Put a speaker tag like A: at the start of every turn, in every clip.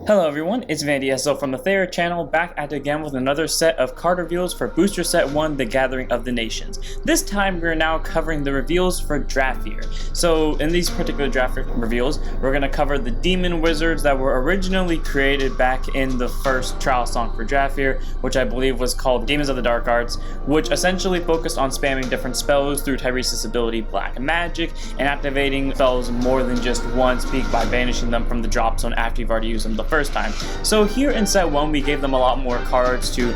A: Hello everyone, it's Ezel from the Thera channel, back at it again with another set of card reveals for Booster Set 1, The Gathering of the Nations. This time we're now covering the reveals for Drafear. So in these particular Drafear reveals, we're going to cover the demon wizards that were originally created back in the first trial song for Drafear, which I believe was called Demons of the Dark Arts, which essentially focused on spamming different spells through Tyrese's ability Black Magic, and activating spells more than just once peak by banishing them from the drop zone after you've already used them the first time. So here in set 1 we gave them a lot more cards to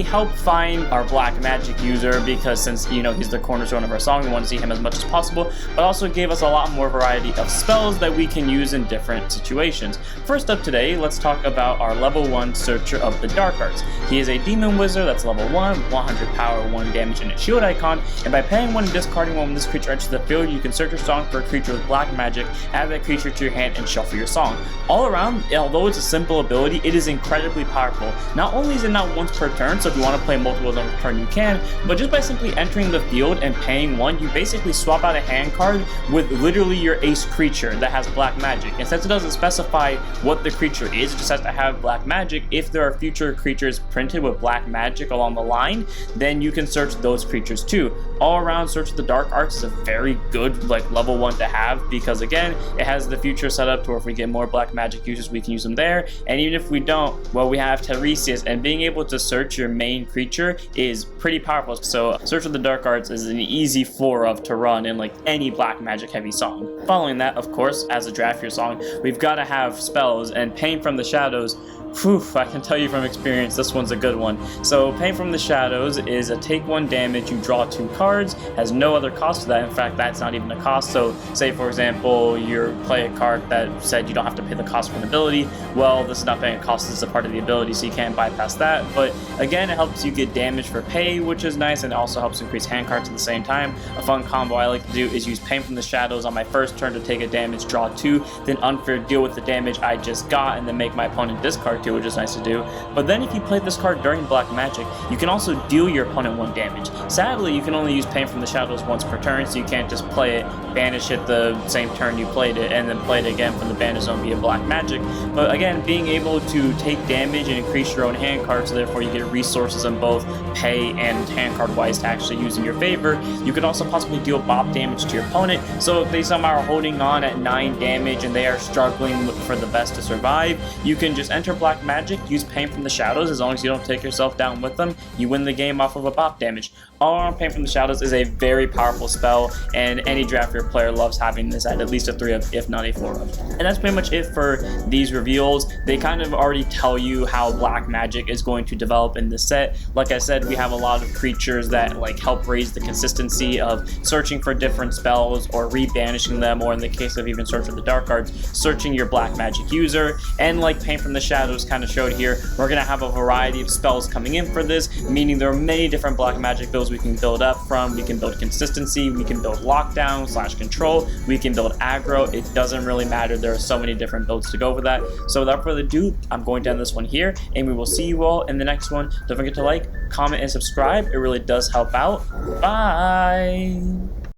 A: help find our Black Magic user, because since he's the cornerstone of our song, we want to see him as much as possible, but also gave us a lot more variety of spells that we can use in different situations. First up today, let's talk about our level 1 Searcher of the Dark Arts. He is a demon wizard that's level 1, 100 power, 1 damage, and a shield icon, and by paying 1 and discarding 1 when this creature enters the field, you can search your song for a creature with Black Magic, add that creature to your hand, and shuffle your song. All around, although it's a simple ability, it is incredibly powerful. Not only is it not once per turn, so if you want to play multiple on per turn you can, but just by simply entering the field and paying 1, you basically swap out a hand card with literally your ace creature that has Black Magic. And since it doesn't specify what the creature is, it just has to have Black Magic. If there are future creatures printed with Black Magic along the line, then you can search those creatures too. All around, Search of the Dark Arts is a very good level 1 to have, because again, it has the future set up to where if we get more Black Magic users, we can use them there. And even if we don't, well, we have Tiresias, and being able to search your main creature is pretty powerful. So Search of the Dark Arts is an easy 4 of to run in any Black Magic heavy song. Following that, of course, as a Drafear song, we've got to have spells, and Pain from the Shadows, whew, I can tell you from experience, this one's a good one. So Pain from the Shadows is a take 1 damage, you draw 2 cards, has no other cost to that. In fact, that's not even a cost. So say for example, you play a card that said you don't have to pay the cost for an ability. Well, this is not paying a cost, this is a part of the ability, so you can't bypass that. But again, it helps you get damage for pay, which is nice, and it also helps increase hand cards at the same time. A fun combo I like to do is use Pain from the Shadows on my first turn to take a damage, draw 2, then Unfair deal with the damage I just got, and then make my opponent discard 2, which is nice to do. But then if you play this card during Black Magic, you can also deal your opponent 1 damage. Sadly, you can only use Pain from the Shadows once per turn, so you can't just play it, banish it the same turn you played it, and then play it again from the banish zone via Black Magic. But again, being able to take damage and increase your own hand cards, so therefore you get resources on both pay and hand card wise to actually use in your favor. You could also possibly deal bop damage to your opponent, so if they somehow are holding on at 9 damage and they are struggling for the best to survive, you can just enter Black Magic, use Pain from the Shadows. As long as you don't take yourself down with them, you win the game off of a bop damage. All around, Pain from the Shadows is a very powerful spell, and any Drafear player loves having this at least a 3 of, if not a 4 of. And that's pretty much it for these reveals. They kind of already tell you how Black Magic is going to develop in this set. Like I said, we have a lot of creatures that help raise the consistency of searching for different spells or re-banishing them, or in the case of even Search of the Dark Arts, searching your Black Magic user. And like Pain from the Shadows kind of showed here, we're going to have a variety of spells coming in for this, meaning there are many different Black Magic builds we can build up from. We can build consistency, we can build lockdown / control, we can build aggro. It doesn't really matter, there are so many different builds to go for that. So without further ado, I'm going to end this one here, and we will see you all in the next one. Don't forget to like, comment, and subscribe. It really does help out. Bye!